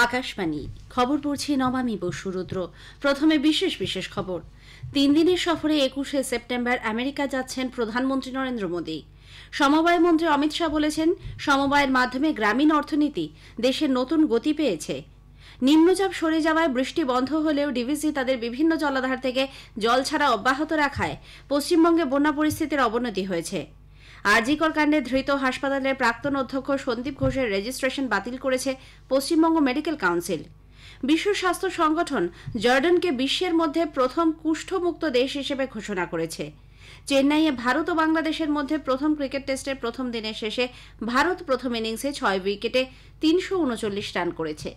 আকাশবাণী খবর পড়ছি নমামি বসুরুদ্র। প্রথমে বিশেষ বিশেষ খবর। 3 দিনের সফরে 21শে সেপ্টেম্বর আমেরিকা যাচ্ছেন প্রধানমন্ত্রী নরেন্দ্র মোদী। সমবায় মন্ত্রী অমিত শাহ বলেছেন, সমবায়ের মাধ্যমে গ্রামীণ অর্থনীতি দেশের নতুন গতি পেয়েছে। নিম্নচাপ সরে যাওয়ায় বৃষ্টি বন্ধ হলেও ডিভিসি তাদের বিভিন্ন জলাধার থেকে জল ছাড়া অব্যাহত রাখায় পশ্চিমবঙ্গে বন্যা পরিস্থিতির অবনতি হয়েছে। আরজিকর কাণ্ডে ধৃত হাসপাতালের প্রাক্তন অধ্যক্ষ সন্দীপ ঘোষের রেজিস্ট্রেশন বাতিল করেছে পশ্চিমবঙ্গ মেডিকেল কাউন্সিল। বিশ্ব স্বাস্থ্য সংগঠন জর্ডানকে বিশ্বের মধ্যে প্রথম কুষ্ঠমুক্ত দেশ হিসেবে ঘোষণা করেছে। চেন্নাইয়ে ভারত ও বাংলাদেশের মধ্যে প্রথম ক্রিকেট টেস্টের প্রথম দিনের শেষে ভারত প্রথম ইনিংসে 6 উইকেটে 339 রান করেছে।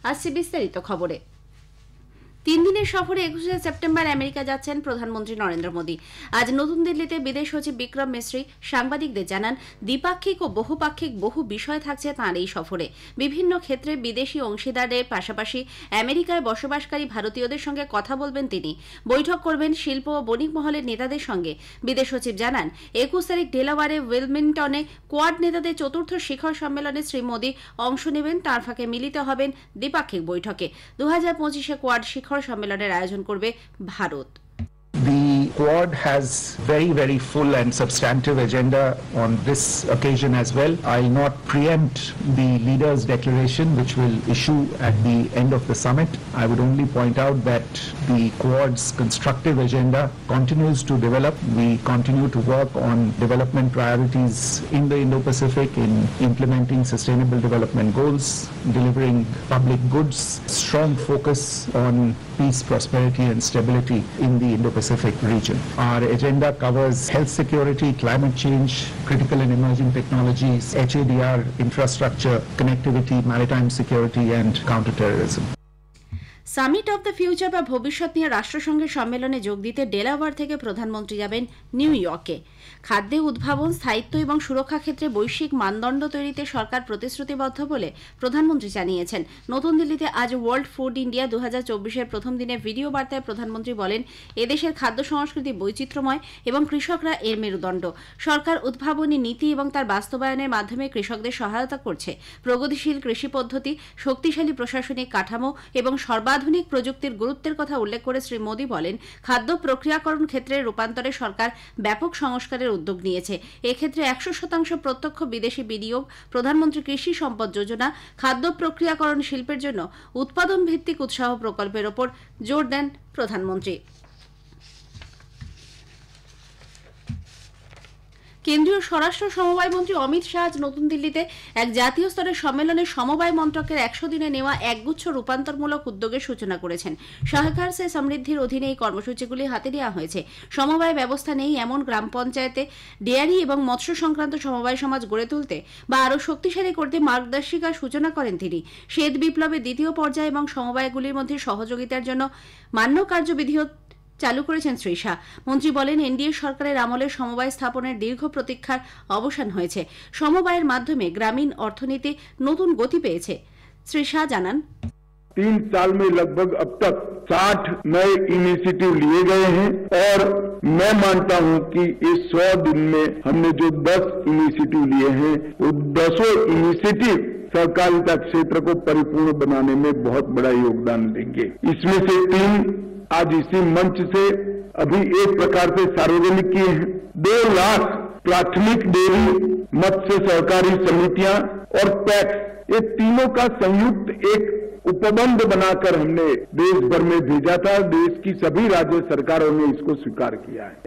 আসছে বিস্তারিত খবরে। 3 দিনের সফরে 21শে সেপ্টেম্বর আমেরিকা যাচ্ছেন প্রধানমন্ত্রী নরেন্দ্র মোদী। আজ নতুন দিল্লিতে বিদেশ সচিব বিক্রম মিশ্রি সাংবাদিকদের জানান, দ্বিপাক্ষিক ও বহুপাক্ষিক বহু বিষয় থাকছে তাঁর এই সফরে। বিভিন্ন ক্ষেত্রে বিদেশি অংশীদারদের পাশাপাশি আমেরিকায় বসবাসকারী ভারতীয়দের সঙ্গে কথা বলবেন তিনি। বৈঠক করবেন শিল্প ও বণিক মহলের নেতাদের সঙ্গে। বিদেশ সচিব জানান, 21 তারিখ ডেলাওয়ারে উইলমিংটনে কোয়াড নেতাদের চতুর্থ শিখর সম্মেলনে শ্রী মোদী অংশ নেবেন। তার ফাঁকে মিলিত হবেন দ্বিপাক্ষিক বৈঠকে। 2025-এ কোয়াড শিখর সম্মেলনের আয়োজন করবে Bharat. The Quad has very full and substantive agenda on this occasion as well. I'll not preempt the leaders' declaration which will issue at the end of the summit. I would only point out that the Quad's constructive agenda continues to develop. We continue to work on development priorities in the Indo-Pacific, in implementing sustainable development goals, delivering public goods, strong focus on peace, prosperity and stability in the Indo-Pacific region. Our agenda covers health security, climate change, critical and emerging technologies, HADR, infrastructure, connectivity, maritime security and counterterrorism. Summit of the future বা ভবিষ্যৎ নিয়ে রাষ্ট্রসংঘের সম্মেলনে যোগ দিতে Delaware থেকে প্রধানমন্ত্রী যাবেন new ইয়র্কে। খাদ্যে উদ্ভাবন, স্থায়িত্ব এবং সুরক্ষা ক্ষেত্রে বৈশ্বিক মানদণ্ড তৈরিতে সরকার প্রতিশ্রুতিবদ্ধ বলে প্রধানমন্ত্রী জানিয়েছেন। নতুন দিল্লিতে আজ ওয়ার্ল্ড ফুড ইন্ডিয়া 2024-এর প্রথম দিনে ভিডিও বার্তায় প্রধানমন্ত্রী বলেন, এদেশের খাদ্য সংস্কৃতি বৈচিত্র্যময় এবং কৃষকরা এর মেরুদণ্ড। সরকার উদ্ভাবনী নীতি এবং তার বাস্তবায়নের মাধ্যমে কৃষকদের সহায়তা করছে। প্রগতিশীল কৃষি পদ্ধতি, শক্তিশালী প্রশাসনিক কাঠামো এবং সর্বাধুনিক প্রযুক্তির গুরুত্বের কথা উল্লেখ করে শ্রী মোদী বলেন, খাদ্য প্রক্রিয়াকরণ ক্ষেত্রের রূপান্তরে সরকার ব্যাপক সংস্কারের উদ্যোগ নিয়েছে। এক্ষেত্রে 100% প্রত্যক্ষ বিদেশি বিনিয়োগ, প্রধানমন্ত্রী কৃষি সম্পদ যোজনা, খাদ্য প্রক্রিয়াকরণ শিল্পের জন্য উৎপাদন ভিত্তিক উৎসাহ প্রকল্পের ওপর জোর দেন প্রধানমন্ত্রী। কেন্দ্রীয় স্বরাষ্ট্র সমবায় মন্ত্রী অমিত শাহ আজ নতুন দিল্লিতে এক জাতীয় স্তরের সম্মেলনে সমবায় মন্ত্রকের 100 দিনে নেওয়া একগুচ্ছ রূপান্তরমূলক উদ্যোগের সূচনা করেছেন। সহকার সে সমৃদ্ধির অধীনে এই কর্মসূচিগুলি হাতে নেওয়া হয়েছে। সমবায় ব্যবস্থা নেই এমন গ্রাম পঞ্চায়েতে ডেয়ারি এবং মৎস্য সংক্রান্ত সমবায় সমাজ গড়ে তুলতে বা আরও শক্তিশালী করতে মার্গদর্শিকার সূচনা করেন তিনি। শ্বেত বিপ্লবের দ্বিতীয় পর্যায়ে এবং সমবায়গুলির মধ্যে সহযোগিতার জন্য মান্য কার্যবিধিও চালু করেছেন শ্রী শাহ। মন্ত্রী বলেন, এনডিএ সরকারের আমলে সমবায় স্থাপনের দীর্ঘ প্রতীক্ষার অবসান হয়েছে। সমবায়ের মাধ্যমে গ্রামীণ অর্থনীতি নতুন গতি পেয়েছে। শ্রী শাহ জানান, 3 साल में लगभग अब तक 60 नए इनिशिएटिव लिए गए हैं और मैं मानता हूं कि इस 100 दिन में हमने जो 10 इनिशिएटिव लिए हैं वो 10 इनिशिएटिव सहकारिता क्षेत्र को परिपूर्ण बनाने में बहुत बड़ा योगदान देंगे। इसमें से 3 आज इसी मंच से अभी एक प्रकार से सार्वजनिक किए हैं। 2 लाख प्राथमिक डेयरी, मत्स्य सहकारी समितियां और पैक्स, ये तीनों का संयुक्त एक उपबंध बनाकर हमने देश भर में भेजा था। देश की सभी राज्य सरकारों ने इसको स्वीकार किया है।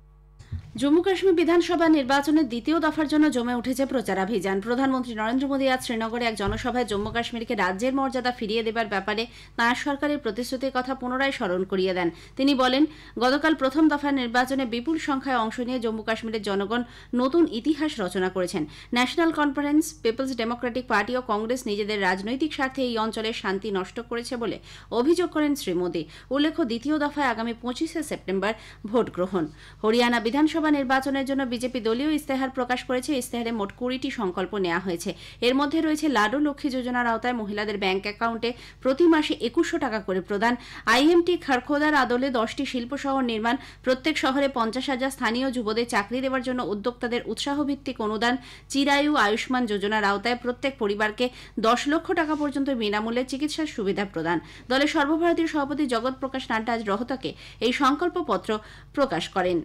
জম্মু কাশ্মীর বিধানসভা নির্বাচনের দ্বিতীয় দফার জন্য জমে উঠেছে প্রচারাভিযান। প্রধানমন্ত্রী নরেন্দ্র মোদী আজ শ্রীনগরে এক জনসভায় জম্মু কাশ্মীরকে রাজ্যের মর্যাদা ফিরিয়ে দেবার ব্যাপারে তাঁর সরকারের প্রতিশ্রুতির কথা পুনরায় স্মরণ করিয়ে দেন। তিনি বলেন, গতকাল প্রথম দফার নির্বাচনে বিপুল সংখ্যায় অংশ নিয়ে জম্মু কাশ্মীরের জনগণ নতুন ইতিহাস রচনা করেছেন। National conference, People's democratic party ও কংগ্রেস নিজেদের রাজনৈতিক স্বার্থে এই অঞ্চলের শান্তি নষ্ট করেছে বলে অভিযোগ করেন শ্রী মোদী। উল্লেখ্য, দ্বিতীয় দফায় আগামী 25শে সেপ্টেম্বর ভোট গ্রহণ। হরিয়ানা বিধান বিধানসভা নির্বাচনের জন্য বিজেপি দলীয় ইস্তেহার প্রকাশ করেছে। ইস্তেহারে মোট 20টি সংকল্প নেওয়া হয়েছে। এর মধ্যে রয়েছে লাডু লক্ষ্মী যোজনার আওতায় মহিলাদের ব্যাংক অ্যাকাউন্টে প্রতি মাসে 2100 টাকা করে প্রদান, আইএমটি খড়খোদার আদলে 10টি শিল্প শহর নির্মাণ, প্রত্যেক শহরে 50,000 স্থানীয় যুবদের চাকরি দেওয়ার জন্য উদ্যোক্তাদের উৎসাহভিত্তিক অনুদান, চিরায়ু আয়ুষ্মান যোজনার আওতায় প্রত্যেক পরিবারকে 10 লক্ষ টাকা পর্যন্ত বিনামূল্যে চিকিৎসার সুবিধা প্রদান। দলের সর্বভারতীয় সভাপতি জগৎ প্রকাশ নাড্ডা আজ রোহতকে এই সংকল্পপত্র প্রকাশ করেন।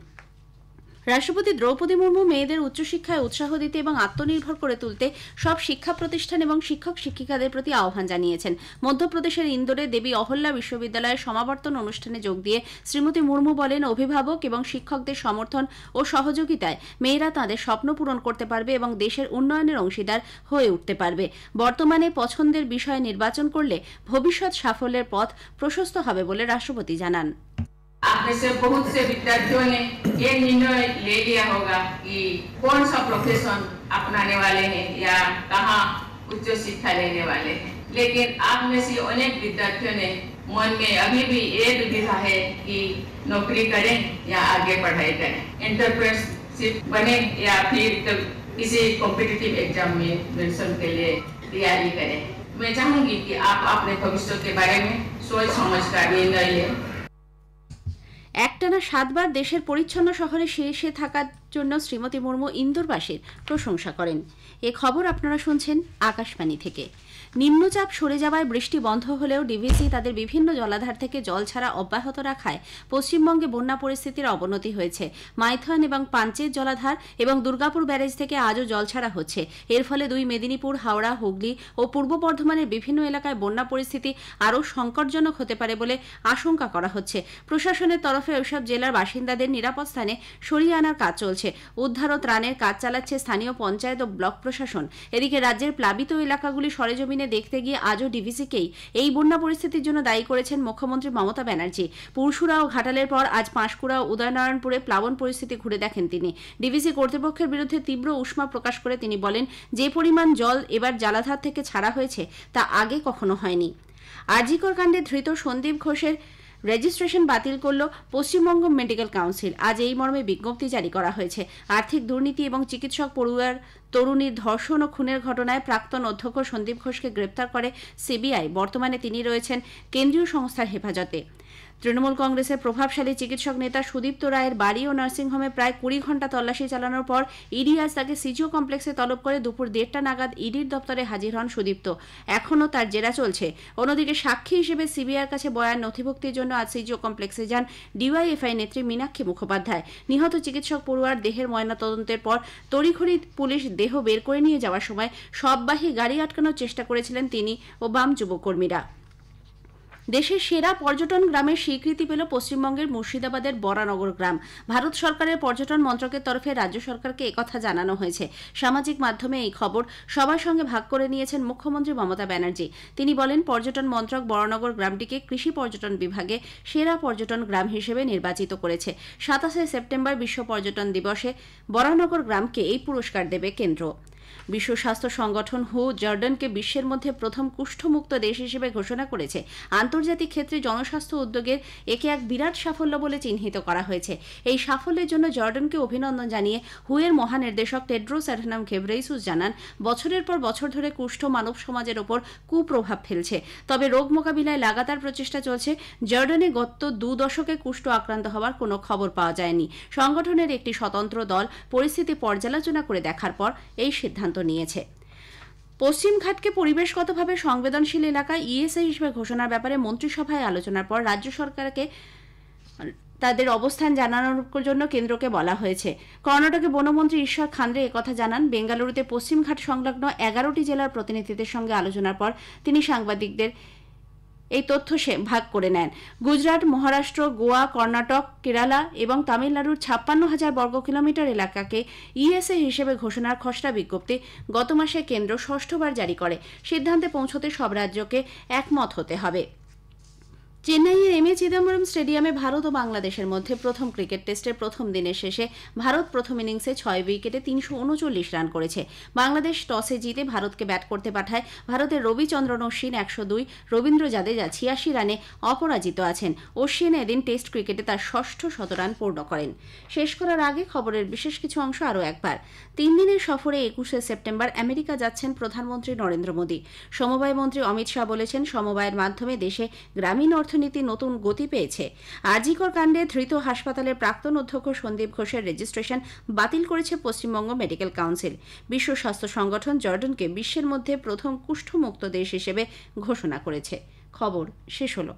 রাষ্ট্রপতি দ্রৌপদী মুর্মু মেয়েদের উচ্চশিক্ষায় উৎসাহ দিতে এবং আত্মনির্ভর করে তুলতে সব শিক্ষা প্রতিষ্ঠান এবং শিক্ষক শিক্ষিকাদের প্রতি আহ্বান জানিয়েছেন। মধ্যপ্রদেশের ইন্দোরে দেবী অহল্যা বিশ্ববিদ্যালয়ের সমাবর্তন অনুষ্ঠানে যোগ দিয়ে শ্রীমতী মুর্মু বলেন, অভিভাবক এবং শিক্ষকদের সমর্থন ও সহযোগিতায় মেয়েরা তাঁদের স্বপ্ন পূরণ করতে পারবে এবং দেশের উন্নয়নের অংশীদার হয়ে উঠতে পারবে। বর্তমানে পছন্দের বিষয় নির্বাচন করলে ভবিষ্যৎ সাফল্যের পথ প্রশস্ত হবে বলে রাষ্ট্রপতি জানান। आप में से बहुत से विद्यार्थियों ने ये निर्णय ले लिया होगा कि कौन सा प्रोफेशन अपनाने वाले हैं या कहाँ उच्च शिक्षा लेने वाले हैं, लेकिन आप में से अनेक विद्यार्थियों ने मन में अभी भी ये दुविधा है कि नौकरी करें या आगे पढ़ाई करें, एंटरप्रेन्योरशिप बने या फिर किसी कॉम्पिटिटिव एग्जाम में एडमिशन के लिए तैयारी करें। मैं चाहूंगी कि आप अपने भविष्य के बारे में सोच समझ कर निर्णय लें। একটানা 7 বার দেশের পরিচ্ছন্ন শহরে শীর্ষে থাকার জন্য শ্রীমতী মুর্মু ইন্দোরবাসীর প্রশংসা করেন। এ খবর আপনারা শুনছেন আকাশবাণী থেকে। নিম্নচাপ সরে যাওয়ায় বৃষ্টি বন্ধ হলেও ডিভিসি তাদের বিভিন্ন জলাধার থেকে জল ছাড়া অব্যাহত রাখায় পশ্চিমবঙ্গে বন্যা পরিস্থিতির অবনতি হয়েছে। মাইথন এবং পাঞ্চেত জলাধার এবং দুর্গাপুর ব্যারেজ থেকে আজও জল ছাড়া হচ্ছে। এর ফলে 2 মেদিনীপুর, হাওড়া, হুগলি ও পূর্ব বর্ধমানের বিভিন্ন এলাকায় বন্যা পরিস্থিতি আরও সংকটজনক হতে পারে বলে আশঙ্কা করা হচ্ছে। প্রশাসনের তরফে ওইসব জেলার বাসিন্দাদের নিরাপদ স্থানে সরিয়ে আনার কাজ চলছে। উদ্ধার ও ত্রাণের কাজ চালাচ্ছে স্থানীয় পঞ্চায়েত ও ব্লক প্রশাসন। এদিকে রাজ্যের প্লাবিত এলাকাগুলি সরেজমিনে দেখতে গিয়ে আজও ডিভিসিকেই এই বন্যা পরিস্থিতির জন্য দায়ী করেছেন মুখ্যমন্ত্রী মমতা ব্যানার্জি। পুরসুরা ও ঘাটালের পর আজ পাঁশকুড়া ও উদয়নারায়ণপুরে প্লাবন পরিস্থিতি ঘুরে দেখেন তিনি। ডিভিসি কর্তৃপক্ষের বিরুদ্ধে তীব্র উষ্মা প্রকাশ করে তিনি বলেন, যে পরিমাণ জল এবার জলাধার থেকে ছাড়া হয়েছে তা আগে কখনো হয়নি। আরজিকর কাণ্ডে ধৃত সন্দীপ ঘোষের রেজিস্ট্রেশন বাতিল করল পশ্চিমবঙ্গ মেডিকেল কাউন্সিল। আজ এই মর্মে বিজ্ঞপ্তি জারি করা হয়েছে। আর্থিক দুর্নীতি এবং চিকিৎসক পড়ুয়ার তরুণীর ধর্ষণ ও খুনের ঘটনায় প্রাক্তন অধ্যক্ষ সন্দীপ ঘোষকে গ্রেপ্তার করে সিবিআই। বর্তমানে তিনি রয়েছেন কেন্দ্রীয় সংস্থার হেফাজতে। তৃণমূল কংগ্রেসের প্রভাবশালী চিকিৎসক নেতা সুদীপ্ত রায়ের বাড়ি ও নার্সিংহোমে প্রায় 20 ঘণ্টা তল্লাশি চালানোর পর ইডি আজ তাকে সিজিও কমপ্লেক্সে তলব করে দুপুর 1:30 নাগাদ ইডির দপ্তরে হাজির হন সুদীপ্ত। এখনও তার জেরা চলছে। অন্যদিকে সাক্ষী হিসেবে সিবিআইয়ের কাছে বয়ান নথিভুক্তির জন্য আজ সিজিও কমপ্লেক্সে যান ডিওয়াইএফআই নেত্রী মীনাক্ষী মুখোপাধ্যায়। নিহত চিকিৎসক পড়ুয়ার দেহের ময়নাতদন্তের পর তড়িঘড়ি পুলিশ দেহ বের করে নিয়ে যাওয়ার সময় শববাহী গাড়ি আটকানোর চেষ্টা করেছিলেন তিনি ও বাম যুবকর্মীরা। দেশের সেরা পর্যটন গ্রামের স্বীকৃতি পেল পশ্চিমবঙ্গের মুর্শিদাবাদের বরানগর গ্রাম। ভারত সরকারের পর্যটন মন্ত্রকের তরফে রাজ্য সরকারকে একথা জানানো হয়েছে। সামাজিক মাধ্যমে এই খবর সবার সঙ্গে ভাগ করে নিয়েছেন মুখ্যমন্ত্রী মমতা ব্যানার্জি। তিনি বলেন, পর্যটন মন্ত্রক বরানগর গ্রামটিকে কৃষি পর্যটন বিভাগে সেরা পর্যটন গ্রাম হিসেবে নির্বাচিত করেছে। 27 সেপ্টেম্বর বিশ্ব পর্যটন দিবসে বরানগর গ্রামকে এই পুরস্কার দেবে কেন্দ্র। বিশ্ব স্বাস্থ্য সংগঠন হু জর্ডানকে বিশ্বের মধ্যে প্রথম কুষ্ঠমুক্ত দেশ হিসেবে ঘোষণা করেছে। আন্তর্জাতিক ক্ষেত্রে জনস্বাস্থ্য উদ্যোগের একে এক বিরাট সাফল্য বলে চিহ্নিত করা হয়েছে। এই সাফল্যের জন্য জর্ডানকে অভিনন্দন জানিয়ে হুয়ের মহানির্দেশক টেড্রোস অ্যাডহানম ঘেব্রেইসুস জানান, বছরের পর বছর ধরে কুষ্ঠ মানব সমাজের ওপর কুপ্রভাব ফেলছে। তবে রোগ মোকাবিলায় লাগাতার প্রচেষ্টা চলছে। জর্ডানে গত 2 দশকে কুষ্ঠ আক্রান্ত হওয়ার কোনো খবর পাওয়া যায়নি। সংগঠনের একটি স্বতন্ত্র দল পরিস্থিতি পর্যালোচনা করে দেখার পর এই সিদ্ধান্ত নিয়েছে। পশ্চিমঘাটকে পরিবেশগতভাবে সংবেদনশীল এলাকায় ইএসআই হিসেবে ঘোষণার ব্যাপারে মন্ত্রিসভায় আলোচনার পর রাজ্য সরকারকে তাদের অবস্থান জানানোর জন্য কেন্দ্রকে বলা হয়েছে। কর্ণাটকে বনমন্ত্রী ঈশ্বর খান্ডে একথা জানান। বেঙ্গালুরুতে পশ্চিমঘাট সংলগ্ন 11টি জেলার প্রতিনিধিদের সঙ্গে আলোচনার পর তিনি সাংবাদিকদের এই তথ্য ভাগ করে নেন। গুজরাট, মহারাষ্ট্র, গোয়া, কর্ণাটক, কেরালা এবং তামিলনাড়ুর 56,000 বর্গ কিলোমিটার এলাকাকে ইএসএ হিসেবে ঘোষণার খসড়া বিজ্ঞপ্তি গত মাসে কেন্দ্র 6বার জারি করে। সিদ্ধান্তে পৌঁছতে সব রাজ্যকে একমত হতে হবে। চেন্নাইয়ের এম এ চিদম্বরম স্টেডিয়ামে ভারত ও বাংলাদেশের মধ্যে প্রথম ক্রিকেট টেস্টের প্রথম দিনের শেষে ভারত প্রথম ইনিংসে 6 উইকেটে 339 রান করেছে। বাংলাদেশ টসে জিতে ভারতকে ব্যাট করতে পাঠায়। ভারতের রবিচন্দ্রন অশ্বিন 102, রবীন্দ্র জাদেজা 86 রানে অপরাজিত আছেন। অশ্বিন এদিন টেস্ট ক্রিকেটে তার ষষ্ঠ শতরান পূর্ণ করেন। শেষ করার আগে খবরের বিশেষ কিছু অংশ আরও একবার। 3 দিনের সফরে 21শে সেপ্টেম্বর আমেরিকা যাচ্ছেন প্রধানমন্ত্রী নরেন্দ্র মোদী। সমবায় মন্ত্রী অমিত শাহ বলেছেন, সমবায়ের মাধ্যমে দেশে গ্রামীণ অর্থনীতি নতুন গতি পেয়েছে। আরজিকর কাণ্ডে ধৃত হাসপাতালের প্রাক্তন অধ্যক্ষ সন্দীপ ঘোষের রেজিস্ট্রেশন বাতিল করেছে পশ্চিমবঙ্গ মেডিকেল কাউন্সিল। বিশ্ব স্বাস্থ্য সংগঠন জর্ডনকে বিশ্বের মধ্যে প্রথম কুষ্ঠমুক্ত দেশ হিসেবে ঘোষণা করেছে। খবর শেষ হলো।